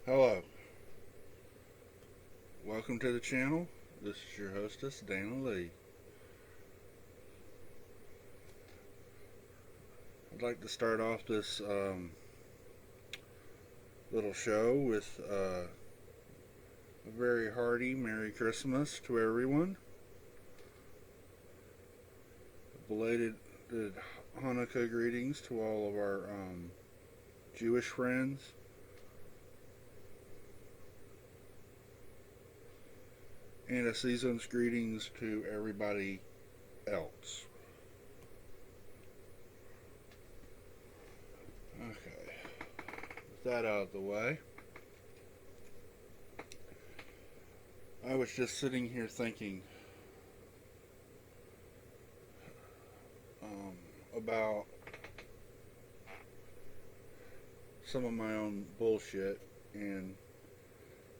Hello, welcome to the channel. This is your hostess, Dana Lee. I'd like to start off this little show with a very hearty Merry Christmas to everyone. Belated Hanukkah greetings to all of our Jewish friends. And a season's greetings to everybody else. Okay, with that out of the way, I was just sitting here thinking about some of my own bullshit, and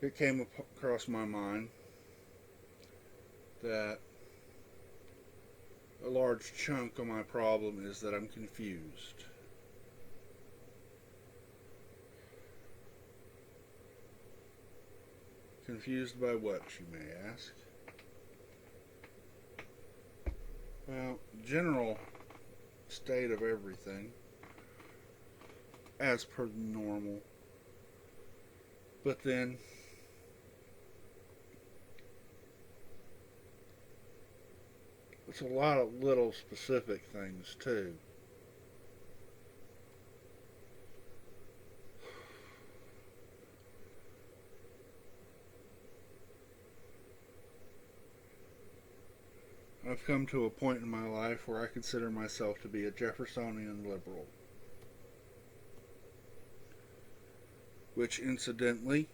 it came across my mind that a large chunk of my problem is that I'm confused. Confused by what, you may ask? Well, general state of everything, as per normal. But then, it's a lot of little specific things too. I've come to a point in my life where I consider myself to be a Jeffersonian liberal. Which, incidentally,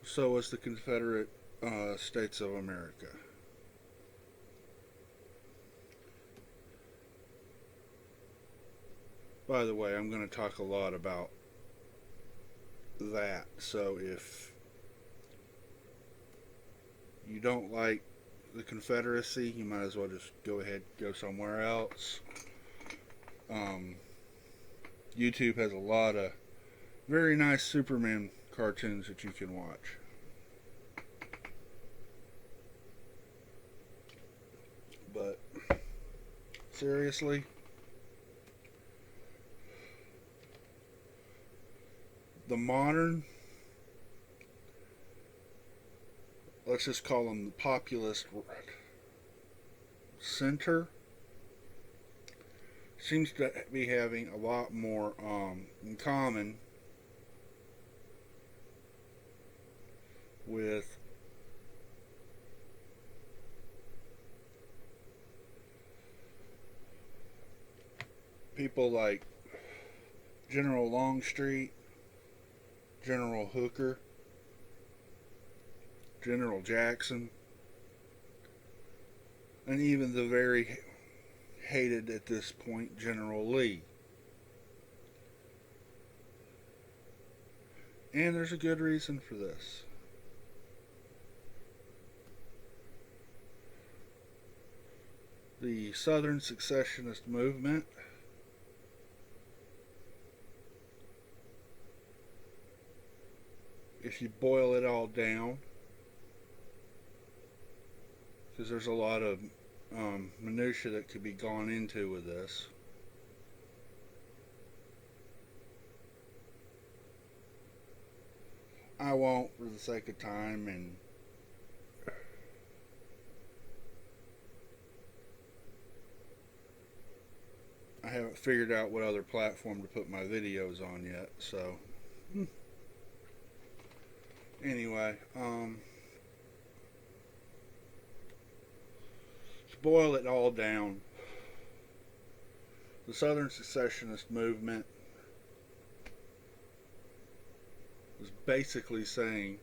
so was the Confederate States of America. By the way, I'm going to talk a lot about that, so if you don't like the Confederacy, you might as well just go ahead and go somewhere else. YouTube has a lot of very nice Superman cartoons that you can watch. But seriously, the modern, let's just call them the populist center, seems to be having a lot more in common with people like General Longstreet, General Hooker, General Jackson, and even the very hated at this point General Lee. And there's a good reason for this. The Southern secessionist movement if you boil it all down, because there's a lot of minutia that could be gone into with this. I won't for the sake of time, and I haven't figured out what other platform to put my videos on yet, so anyway, to boil it all down, the Southern secessionist movement was basically saying,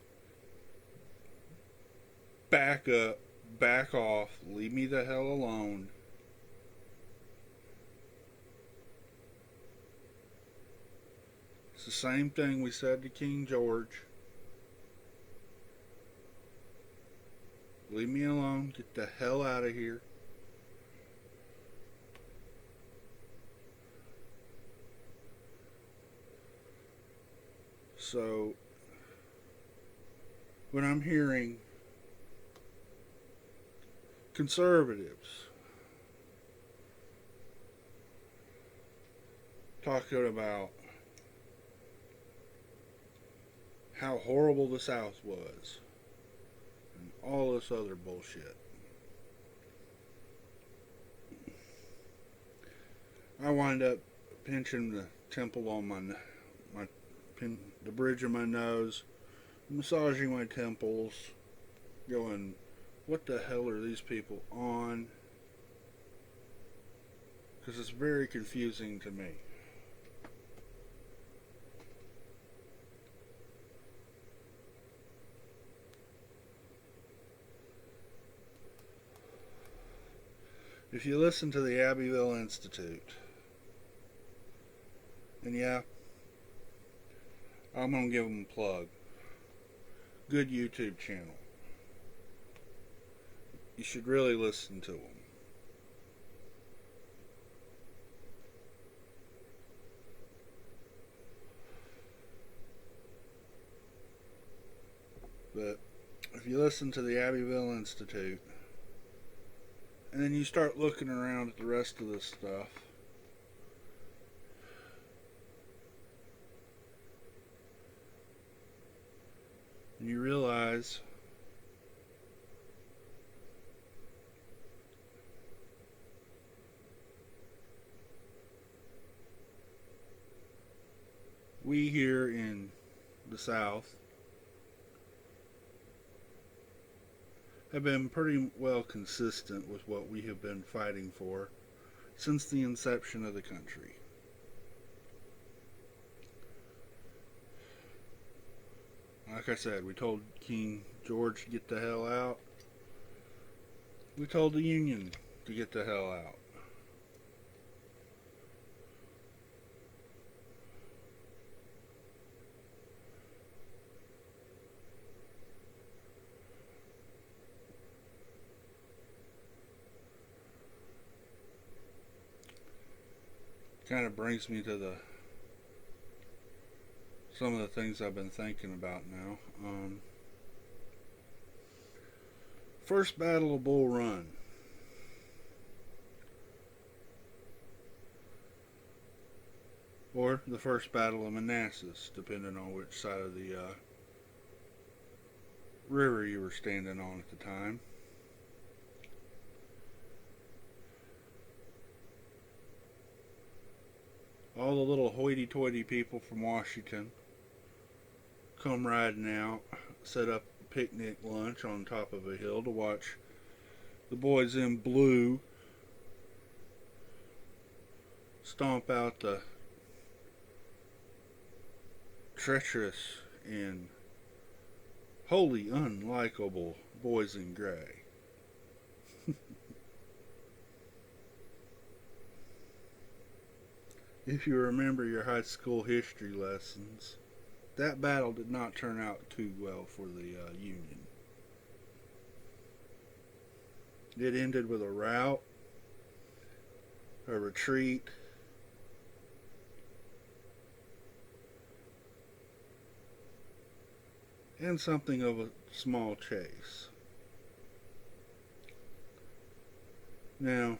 back up, back off, leave me the hell alone. It's the same thing we said to King George. Leave me alone, get the hell out of here. So, when I'm hearing conservatives talking about how horrible the South was and all this other bullshit, I wind up pinching the temple on my the bridge of my nose, massaging my temples, going, what the hell are these people on? Because it's very confusing to me. If you listen to the Abbeville Institute, and yeah, I'm going to give them a plug. Good YouTube channel. You should really listen to them. But if you listen to the Abbeville Institute, and then you start looking around at the rest of this stuff, and you realize we here in the South have been pretty well consistent with what we have been fighting for since the inception of the country. Like I said, we told King George to get the hell out. We told the Union to get the hell out. Kind of brings me to some of the things I've been thinking about now. First Battle of Bull Run. Or the First Battle of Manassas, depending on which side of the river you were standing on at the time. All the little hoity-toity people from Washington come riding out, set up a picnic lunch on top of a hill to watch the boys in blue stomp out the treacherous and wholly unlikable boys in gray. If you remember your high school history lessons, that battle did not turn out too well for the Union. It ended with a rout, a retreat, and something of a small chase. Now,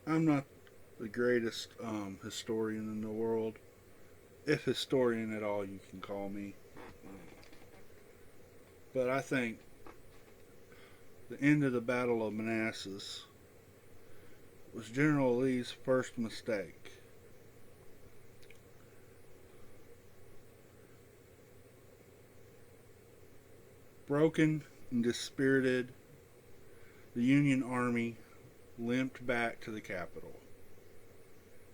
I'm not the greatest historian in the world, if historian at all you can call me. But I think the end of the Battle of Manassas was General Lee's first mistake. Broken and dispirited, the Union Army limped back to the capital.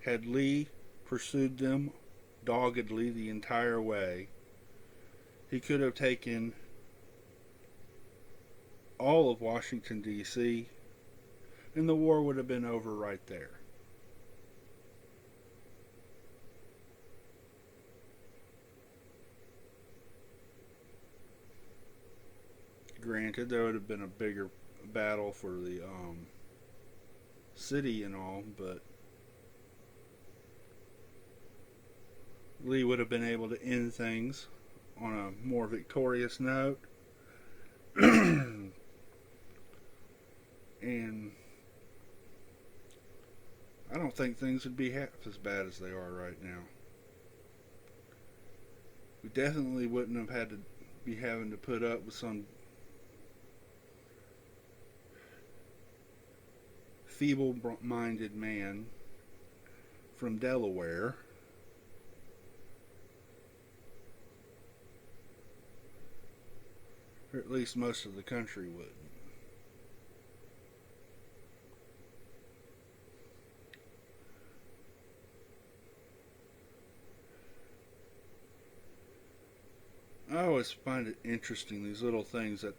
Had Lee pursued them doggedly the entire way, he could have taken all of Washington, D.C., and the war would have been over right there. Granted, there would have been a bigger battle for the city and all, but Lee would have been able to end things on a more victorious note. And I don't think things would be half as bad as they are right now. We definitely wouldn't have had to be having to put up with some feeble-minded man from Delaware or at least most of the country wouldn't. I always find it interesting, these little things that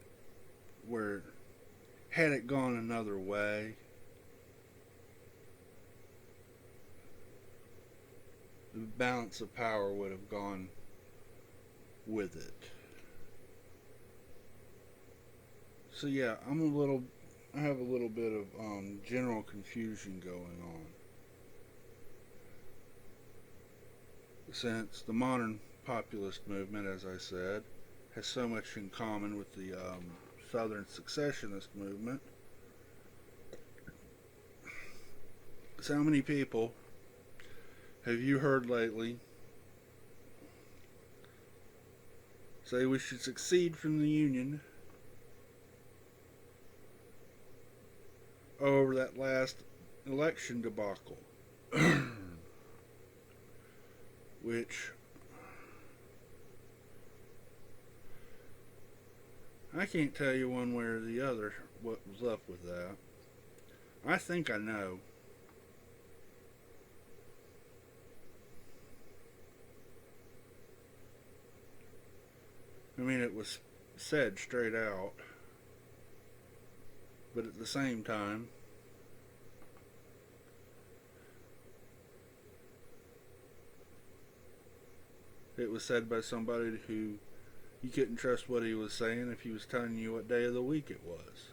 where had it gone another way, the balance of power would have gone with it. So yeah, I have a little bit of general confusion going on. Since the modern populist movement, as I said, has so much in common with the Southern secessionist movement. So how many people have you heard lately say we should secede from the Union over that last election debacle? Which I can't tell you one way or the other what was up with that. I think I know. I mean, it was said straight out, but at the same time, it was said by somebody who you couldn't trust what he was saying if he was telling you what day of the week it was.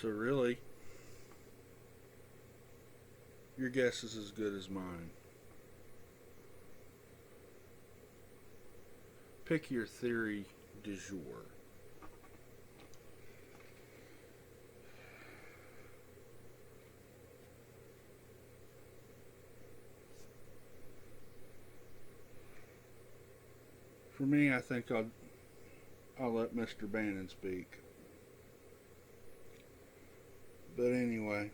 So really, your guess is as good as mine. Pick your theory du jour. For me, I think I'll let Mr. Bannon speak. But anyway,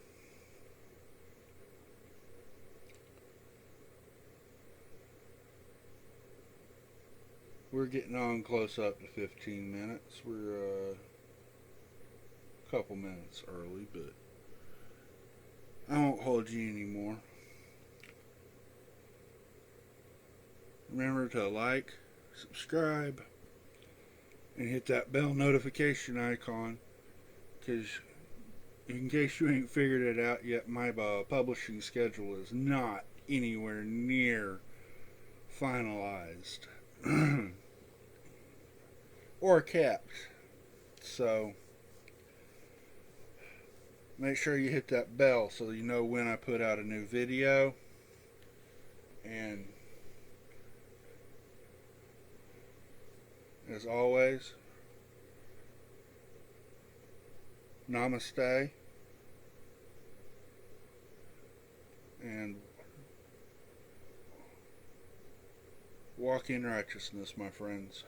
we're getting on close up to 15 minutes. We're a couple minutes early, but I won't hold you anymore. Remember to like, subscribe, and hit that bell notification icon, because in case you ain't figured it out yet, my publishing schedule is not anywhere near finalized or kept. So make sure you hit that bell so you know when I put out a new video. And as always, namaste, and walk in righteousness, my friends.